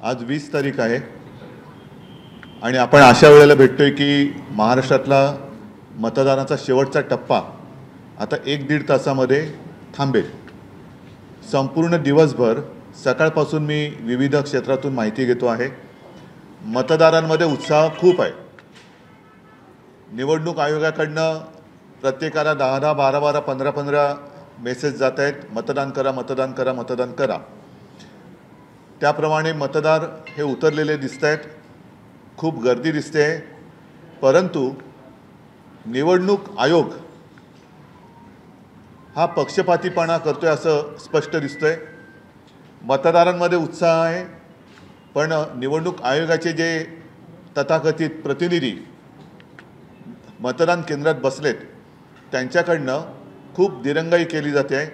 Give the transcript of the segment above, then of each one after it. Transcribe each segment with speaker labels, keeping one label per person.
Speaker 1: आज 20 तारीख आहे आणि आपण अशा वेळेला भेटतोय की महाराष्ट्रातला मतदानाचा शेवटचा टप्पा आता 1-1.5 तासामध्ये थांबेल। संपूर्ण दिवसभर सकाळपासून मी विविध क्षेत्रातून माहिती घेतो आहे। मतदारांमध्ये उत्साह खूप आहे। निवडणूक आयोगाकडनं प्रत्येकाला 10-10, 12-12, 15-15 मेसेज जात आहेत, मतदान करा, मतदान करा, मतदान करा। त्याप्रमाणे मतदार हे उतरलेले दिसत आहेत, खूप गर्दी दिसते। परंतु निवडणूक आयोग हा पक्षपातीपणा करतोय असं स्पष्ट दिसतोय। मतदारांमध्ये उत्साह आहे, पण निवडणूक आयोगाचे जे तथाकथित प्रतिनिधी मतदान केंद्रात बसलेत त्यांच्याकडनं खूप दिरंगाई केली जाते।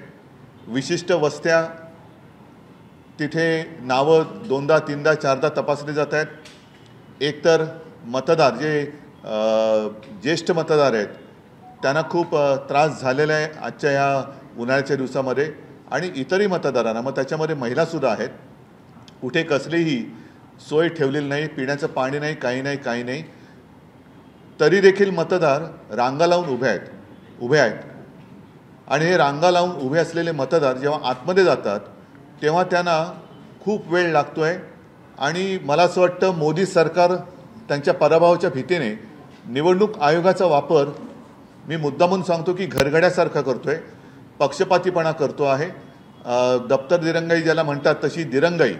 Speaker 1: विशिष्ट वस्त्या तिथे नावं 2दा 3दा 4दा तपासली जात आहेत। एकतर मतदार जे ज्येष्ठ मतदार आहेत त्यांना खूप त्रास झालेला आहे आजच्या ह्या उन्हाळ्याच्या दिवसामध्ये, आणि इतरही मतदारांना, मग त्याच्यामध्ये महिलासुद्धा आहेत। कुठे कसलीही सोय ठेवलेली नाही, पिण्याचं पाणी नाही, काही नाही। तरी देखील मतदार रांगा लावून उभे आहेत आणि हे रांगा लावून उभे असलेले मतदार जेव्हा आतमध्ये जातात तेव्हा त्यांना खूप वेळ लागतोय। आणि मला असं वाटतं मोदी सरकार त्यांच्या पराभवाच्या भीतीने निवडणूक आयोगाचा वापर, मी मुद्दामून सांगतो की घरगड्यासारखा करतोय, पक्षपातीपणा करतो आहे। दप्तर दिरंगाई ज्याला म्हणतात तशी दिरंगाई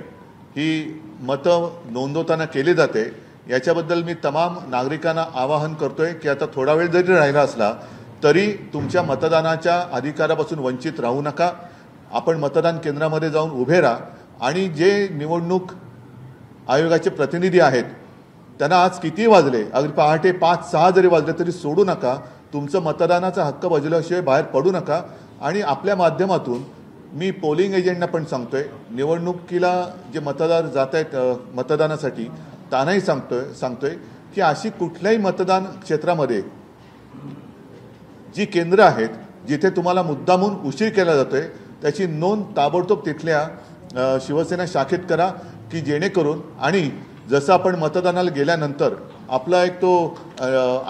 Speaker 1: ही मतं नोंदवताना केली जाते। याच्याबद्दल मी तमाम नागरिकांना आवाहन करतोय की आता थोडा वेळ जरी राहिला असला तरी तुमच्या मतदानाच्या अधिकारापासून वंचित राहू नका। आपण मतदान केंद्रामध्ये जाऊन उभे राहा आणि जे निवडणूक आयोगाचे प्रतिनिधी आहेत त्यांना आज किती वाजले, अगदी पहाटे 5-6 जरी वाजले तरी सोडू नका। तुमचं मतदानाचा हक्क बजावल्याशिवाय बाहेर पडू नका। आणि आपल्या माध्यमातून मी पोलिंग एजंटना पण सांगतोय, निवडणुकीला जे मतदार जात आहेत मतदानासाठी त्यांनाही सांगतोय की अशी कुठल्याही मतदान क्षेत्रामध्ये जी केंद्र आहेत जिथे तुम्हाला मुद्दामून उशीर केला जातोय त्याची नोंद ताबडतोब तिथल्या शिवसेना शाखेत करा, की जेणेकरून, आणि जसं आपण मतदानाला गेल्यानंतर आपला एक तो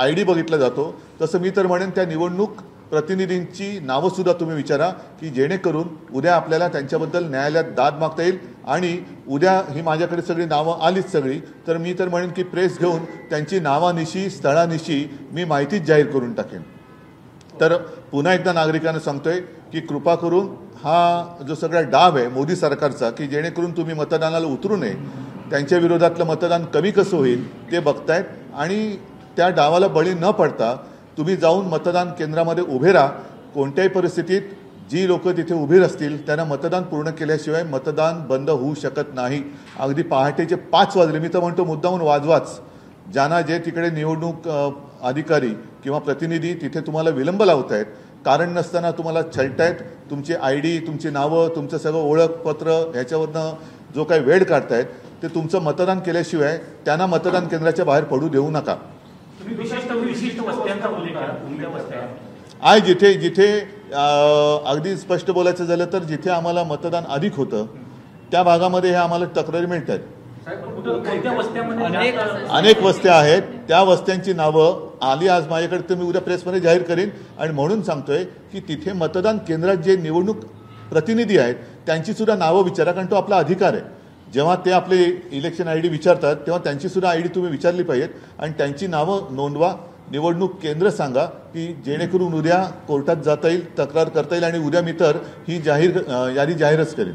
Speaker 1: ID बघितला जातो, तसं मी तर म्हणेन त्या निवडणूक प्रतिनिधींची नावंसुद्धा तुम्ही विचारा, की जेणेकरून उद्या आपल्याला त्यांच्याबद्दल न्यायालयात दाद मागता येईल। आणि उद्या ही माझ्याकडे सगळी नावं आलीच सगळी, तर मी तर म्हणेन की प्रेस घेऊन त्यांची नावानिशी स्थळानिशी मी माहितीच जाहीर करून टाकेन। तर पुन्हा एकदा नागरिकांना सांगतोय की कृपा करून हा जो सगळा डाव आहे मोदी सरकारचा, की जेणेकरून तुम्ही मतदानाला उतरू नये, त्यांच्या विरोधातलं मतदान कमी कसं होईल ते बघतायत, आणि त्या डावाला बळी न पडता तुम्ही जाऊन मतदान केंद्रामध्ये उभे राहा। कोणत्याही परिस्थितीत जी लोक तिथे उभी असतील त्यांना मतदान पूर्ण केल्याशिवाय मतदान बंद होऊ शकत नाही। अगदी पहाटेचे 5 वाजले, मी तर म्हणतो मुद्दामून वाजवाच। ज्यांना जे तिकडे निवडणूक अधिकारी किंवा प्रतिनिधी तिथे तुम्हाला विलंब लावत आहेत, कारण नसताना तुम्हाला छळतायत, तुमची ID, तुमची नावं, तुमचं सगळं ओळखपत्र ह्याच्यावरनं जो काही वेळ काढतायत, ते तुमचं मतदान केल्याशिवाय त्यांना मतदान केंद्राच्या बाहेर पडू देऊ नका। आहे जिथे अगदी स्पष्ट बोलायचं झालं तर जिथे आम्हाला मतदान अधिक होतं त्या भागामध्ये हे आम्हाला तक्रारी मिळतात। अनेक वस्त्या आहेत, त्या वस्त्यांची नावं आली आज माझ्याकडे, तर मी उद्या प्रेसमध्ये जाहीर करीन। आणि म्हणून सांगतोय की तिथे मतदान केंद्रात जे निवडणूक प्रतिनिधी आहेत त्यांची सुद्धा नावं विचारा, कारण तो आपला अधिकार आहे। जेव्हा ते आपले इलेक्शन ID विचारतात तेव्हा त्यांची सुद्धा ID तुम्ही विचारली पाहिजेत आणि त्यांची नावं नोंदवा। निवडणूक केंद्र सांगा, की जेणेकरून उद्या कोर्टात जाता येईल, तक्रार करता येईल, आणि उद्या मी तर ही यादी जाहीरच करेन।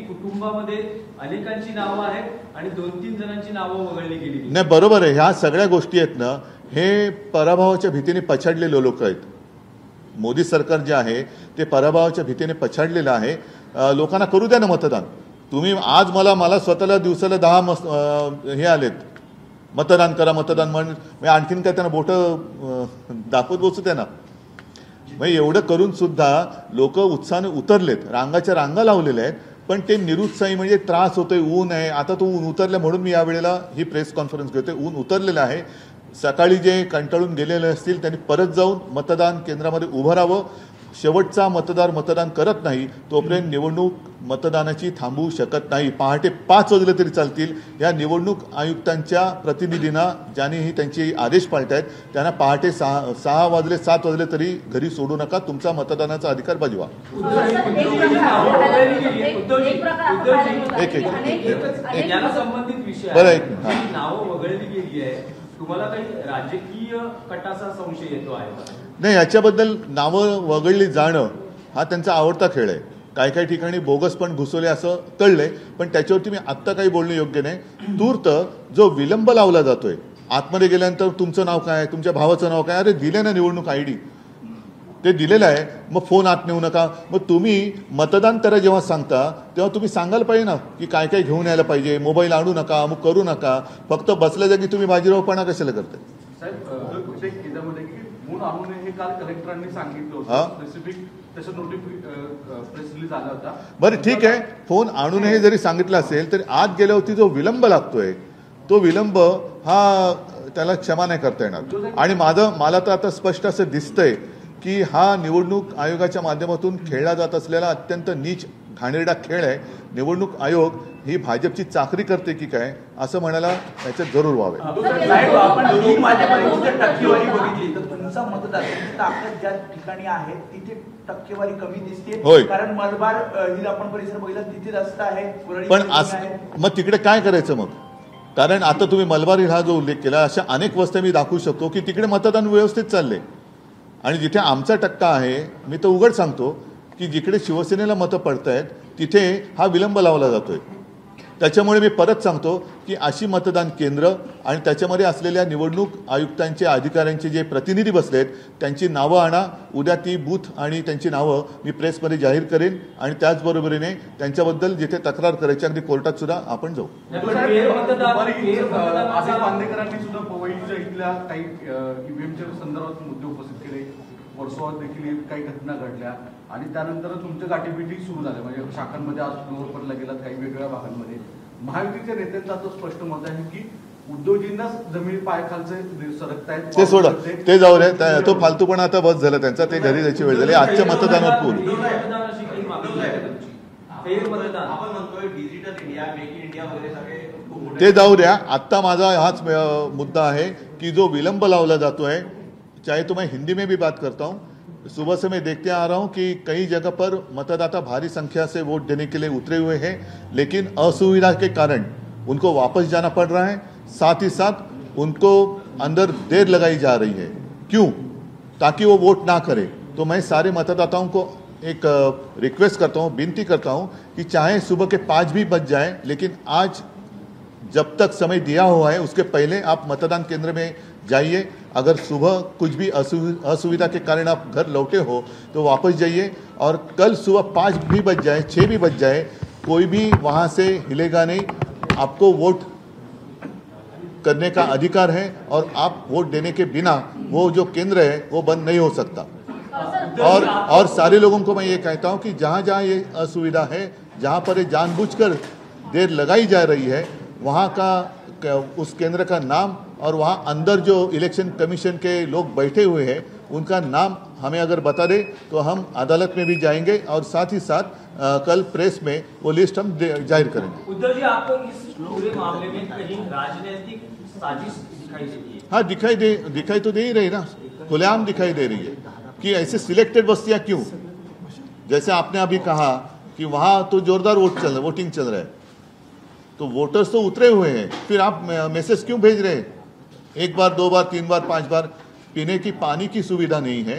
Speaker 2: कुटुंबामध्ये अनेकांची नावं आहेत आणि 2-3 जणांची नावं वगळली गेली
Speaker 1: नाही, बरोबर आहे। ह्या सगळ्या गोष्टी आहेत ना, हे पराभवाच्या भीतीने पछाडलेले लोक आहेत। मोदी सरकार जे आहे ते पराभवाच्या भीतीने पछाडलेलं आहे। लोकांना करू द्या ना मतदान। तुम्ही आज मला स्वतःला दिवसाला 10 हे आलेत, मतदान करा मतदान म्हणजे आणखीन काय त्यांना बोटं दाखवत बसू द्या ना। म्हणजे एवढं करून सुद्धा लोक उत्साहाने उतरलेत, रांगाच्या रांगा लावलेल्या आहेत, पण ते निरुत्साही, म्हणजे त्रास होतोय, ऊन आहे। आता तो ऊन उतरलं म्हणून मी यावेळेला ही प्रेस कॉन्फरन्स घेतोय। ऊन उतरलेलं आहे, सकाळी जे कंटाळून गेलेले असतील त्यांनी परत जाऊन मतदान केंद्रामध्ये उभं राहावं। शेवटचा मतदार मतदान करत नाही तोपर्यंत निवडणूक मतदानाची थांबवू शकत नाही. पहाटे 5 वाजले तरी चालतील. या निवडणूक आयुक्तांच्या प्रतिनिधींना ज्यांनीही त्यांचे आदेश पाळतायत त्यांना पहाटे 6 वाजले 7 वाजले तरी घरी सोडू नका. तुमचा मतदानाचा अधिकार बजवा.
Speaker 2: याला संबंधित विषय
Speaker 1: बरं,
Speaker 2: आहे.
Speaker 1: एक मिनिट.
Speaker 2: जी नावं वगळली गेली आहे, तुम्हाला काही राजकीय कटाचा संशय येतो आहे का?
Speaker 1: नाही, याच्याबद्दल नावं वगळली जाणं हा त्यांचा आवडता खेळ आहे. काही काही ठिकाणी बोगस पण घुसवले असं कळलंय, पण त्याच्यावरती मी आत्ता काही बोलणं योग्य नाही. तूर्त जो विलंब लावला जातोय, आतमध्ये गेल्यानंतर तुमचं नाव काय, तुमच्या भावाचं नाव काय, अरे दिले ना निवडणूक ID, ते दिलेलं आहे, मग फोन आत नेऊ नका. मग तुम्ही मतदान करा जेव्हा सांगता तेव्हा तुम्ही सांगायला पाहिजे ना की काय काय घेऊन यायला पाहिजे, मोबाईल आणू नका, अमुक करू नका. फक्त बसल्या जागी तुम्ही बाजीरावपणा कशाला करताय?
Speaker 3: साहेब त्याच्यामध्ये की फोन आणून हे काल कलेक्टरांनी सांगितलं
Speaker 1: हा?
Speaker 3: होतं, स्पेसिफिक त्याचं प्रेस रिलीज आला होता.
Speaker 1: बरं ठीक आहे, फोन आणू नये जरी सांगितलं असेल तरी आत गेल्यावरती जो विलंब लागतोय तो विलंब हा त्याला क्षमा नाही करता येणार. आणि मला तर आता स्पष्ट असं दिसतंय की हा निवडणूक आयोगाच्या माध्यमातून खेळला जात असलेला अत्यंत नीच घाणेरडा खेळ आहे. निवडणूक आयोग ही भाजपची चाकरी करते की काय असं म्हणायला याच्यात जरूर व्हावे.
Speaker 4: साहेब, आपण ही माझ्यापर्यंत टक्केवारी बघितली तर तुमचा मतदार तुमची ताकद ज्या ठिकाणी आहे तिथे टक्केवारी कमी दिसते.
Speaker 1: होय.
Speaker 4: कारण मलबार हिल आपण परिसर बघितला तिथे रस्ता आहे, वरळी
Speaker 1: पण
Speaker 4: बिल्डिंग आहे.
Speaker 1: मग तिकडे काय करायचं मग? कारण आता तुम्ही मलबार हा जो उल्लेख केला, अशा अनेक वस्त्या मी दाखवू शकतो की तिकडे मतदान व्यवस्थित चालले. आणि जिथे आमचा टक्का आहे, मी तर उघड सांगतो की जिकडे शिवसेनेला मतं पडतायत तिथे हा विलंब लावला जातोय. त्याच्यामुळे मी परत सांगतो की अशी मतदान केंद्र आणि त्याच्यामध्ये असलेल्या निवडणूक आयुक्तांचे अधिकाऱ्यांचे जे प्रतिनिधी बसलेत त्यांची नावं आणा. उद्या ती बूथ आणि त्यांची नावं मी प्रेसमध्ये जाहीर करेन. आणि त्याचबरोबरीने त्यांच्याबद्दल जिथे तक्रार करायची अगदी कोर्टात सुद्धा आपण जाऊ.
Speaker 3: आसिफ बांदेकरांनी सुद्धा पवईच्या इथल्या काही ईव्हीएमच्या संदर्भात मुद्दे उपस्थित केले. वर्सोवात देखील काही घटना घडल्या आणि त्यानंतर तुमच्या गाठीभेटी सुरू झाल्या. म्हणजे शाखांमध्ये आज फ्लोअरला गेलात, काही वेगवेगळ्या भागांमध्ये. महायुतीच्या नेत्यांचं आता स्पष्ट मत आहे की उद्धवजींना जमीन पायाखालचे सरकतायत.
Speaker 1: ते सोडा, ते जाऊ रे. तो फालतूपणा आता बस झाला त्यांचा, ते घरी जायची वेळ झाली. आजच्या मतदानावर पूर्ण ते जाऊ द्या. आत्ता माझा हाच मुद्दा आहे की जो विलंब लावला जातोय, चाहे तो मैं हिंदी में भी बात करता हूँ, सुबह से मैं देखते आ रहा हूँ कि कई जगह पर मतदाता भारी संख्या से वोट देने के लिए उतरे हुए हैं, लेकिन असुविधा के कारण उनको वापस जाना पड़ रहा है. साथ ही साथ उनको अंदर देर लगाई जा रही है. क्यों? ताकि वो वोट ना करें. तो मैं सारे मतदाताओं को एक रिक्वेस्ट करता हूँ, विनती करता हूँ कि चाहे सुबह के 5 भी बज जाए, लेकिन आज जब तक समय दिया हुआ है उसके पहले आप मतदान केंद्र में जाइए. अगर सुबह कुछ भी असुविधा के कारण आप घर लौटे हो तो वापस जाइए. और कल सुबह 5 भी बज जाए, 6 भी बज जाए, कोई भी वहाँ से हिलेगा नहीं. आपको वोट करने का अधिकार है और आप वोट देने के बिना वो जो केंद्र है वो बंद नहीं हो सकता. और सारे लोगों को मैं ये कहता हूँ कि जहाँ जहाँ ये असुविधा है, जहाँ पर ये जानबूझकर देर लगाई जा रही है, वहाँ का उस केंद्र का नाम और वहाँ अंदर जो इलेक्शन कमीशन के लोग बैठे हुए हैं उनका नाम हमें अगर बता दे तो हम अदालत में भी जाएंगे और साथ ही साथ कल प्रेस में वो लिस्ट हम जाहिर करेंगे.
Speaker 2: उद्धव जी, आपको इस पूरे मामले में कहीं राजनीतिक साजिश दिखाई देती है?
Speaker 1: हाँ, दिखाई तो दे ही रही ना, खुलेआम दिखाई दे रही है कि ऐसे सिलेक्टेड बस्तियाँ क्यों. जैसे आपने अभी कहा कि वहाँ तो जोरदार वोटिंग चल रहा है, तो वोटर्स तो उतरे हुए हैं, फिर आप मैसेज क्यों भेज रहे हैं? 1 बार 2 बार 3 बार 5 बार. पीने की पानी की सुविधा नहीं है.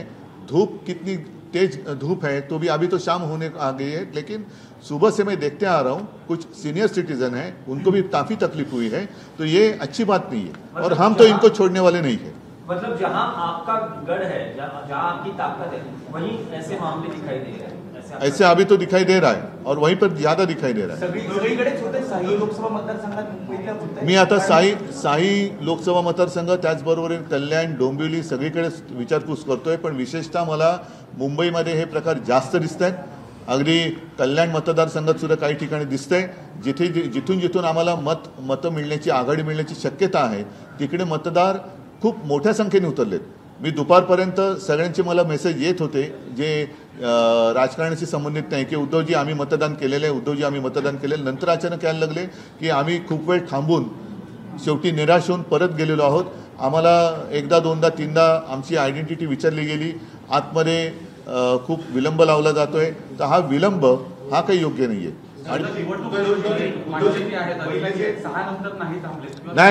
Speaker 1: धूप कितनी तेज धूप है, तो भी अभी तो शाम होने आ गई है, लेकिन सुबह से मैं देखते आ रहा हूँ कुछ सीनियर सिटीजन हैं, उनको भी काफ़ी तकलीफ हुई है. तो ये अच्छी बात नहीं है और हम तो इनको छोड़ने वाले नहीं है.
Speaker 2: मतलब जहां आपका गढ़ है, जहां आपकी ताकत है, वहीं ऐसे मामले दिखाई दे रहे हैं.
Speaker 1: ऐसे अभी तो दिखाई दे रहा है और वहीं पर ज्यादा दिखाई दे रहा है.
Speaker 4: सगळीकडेच होते. साही लोकसभा मतदारसंघात मुंबईला होत आहे.
Speaker 1: मी आता साई लोकसभा मतदारसंघ, त्याचबरोबर कल्याण, डोंबिवली सगळीकडे विचारपूस करतोय. पण विशेषतः मला मुंबईमध्ये हे प्रकार जास्त दिसत आहेत. अगदी कल्याण मतदारसंघात सुद्धा काही ठिकाणी दिसतंय जिथून आम्हाला मतं मिळण्याची, आघाडी मिळण्याची शक्यता आहे, तिकडे मतदार खूप मोठ्या संख्येने उतरलेत. मी दुपारपर्यंत सगळ्यांचे मला मेसेज येत होते जे राजकारणाशी संबंधित नाही की उद्धवजी आम्ही मतदान केलेलं आहे, उद्धवजी आम्ही मतदान केलेलं. नंतर अचानक यायला लागले की आम्ही खूप वेळ थांबून शेवटी निराश होऊन परत गेलेलो आहोत. आम्हाला एकदा दोनदा तीनदा आमची आयडेंटिटी विचारली गेली, आतमध्ये खूप विलंब लावला जातोय. तर हा विलंब हा काही योग्य नाही आहे. आणि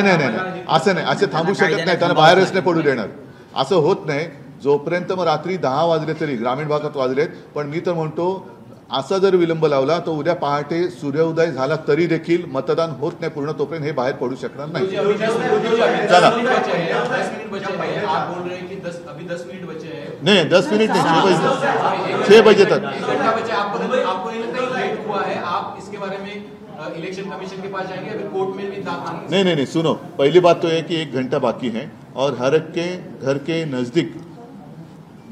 Speaker 1: नाही असं नाही, असे थांबू शकत नाही, त्यांना बाहेरच नाही पडू देणार. असं होत नाही. जोपर्यंत मग रात्री 10 वाजले तरी ग्रामीण भागात वाजलेत, पण मी तर म्हणतो असा जर विलंब लावला तर उद्या पहाटे सूर्योदय झाला तरी देखील मतदान होत नाही पूर्ण, तोपर्यंत हे बाहेर पडू शकणार नाही. चला
Speaker 5: अभी 10 मिनट बचे हैं.
Speaker 1: नहीं 10 मिनट नहीं, 6 बजे तक.
Speaker 5: आपको लेट हुआ है, आप इसके बारे में इलेक्शन कमीशन के पास जाएंगे, अभी कोर्ट में भी
Speaker 1: नहीं, सुनो, पहली बात तो है कि 1 घंटा बाकी है और हर एक के घर के नज़दीक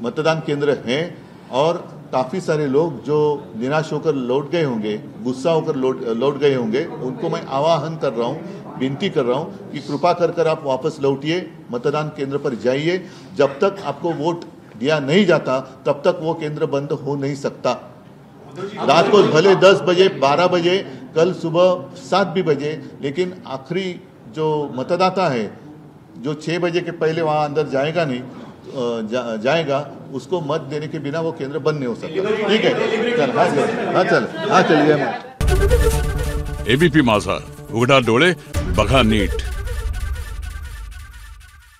Speaker 1: मतदान केंद्र हैं और काफ़ी सारे लोग जो निराश होकर लौट गए होंगे, गुस्सा होकर लौट गए होंगे, उनको मैं आह्वान कर रहा हूँ, विनती कर रहा हूँ कि कृपा कर आप वापस लौटिए, मतदान केंद्र पर जाइए. जब तक आपको वोट दिया नहीं जाता तब तक वो केंद्र बंद हो नहीं सकता. रात को भले 10 बजे 12 बजे, कल सुबह 7 भी बजे, लेकिन आखिरी जो मतदाता है जो 6 बजे के पहले वहाँ अंदर जाएगा नहीं, जाएगा, उसको मत देने के बिना वो केंद्र बंद नहीं हो सकता. ठीक है, चल चलिए.
Speaker 6: एबीपी माझा, उघडा डोळे बघा नीट.